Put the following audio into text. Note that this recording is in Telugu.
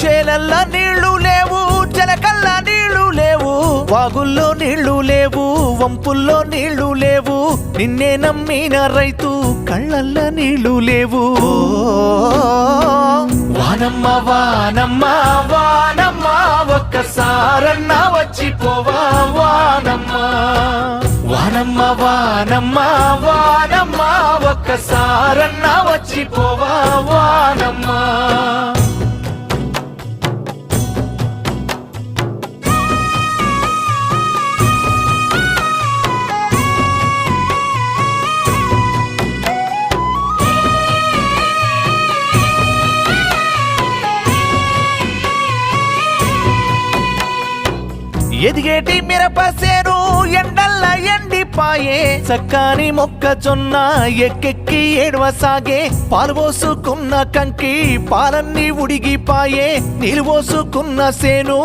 చేలల్లా నీళ్లు లేవు, చెలకల్లా నీళ్లు లేవు, వాగుల్లో నీళ్లు లేవు, వంపుల్లో నీళ్లు లేవు, నిన్నే నమ్మిన రైతు కళ్ళల్ల నీళ్లు లేవు. వానమ్మ వానమ్మ వానమ్మ ఒక్కసారన్నా వచ్చిపోవా వానమ్మ. వానమ్మ వానమ్మ వానమ్మ ఒక్కసారన్నా వచ్చిపోవా వానమ్మ. ఎదిగేటి మిరపసేను ఎండల్లా ఎండిపాయే, చక్కని మొక్కజొన్న ఎక్కెక్కి ఏడవసాగే, పాలు పోసుకున్న కంకి పాలన్నీ ఉడిగిపాయే, నీళ్ళు పోసుకున్న సేను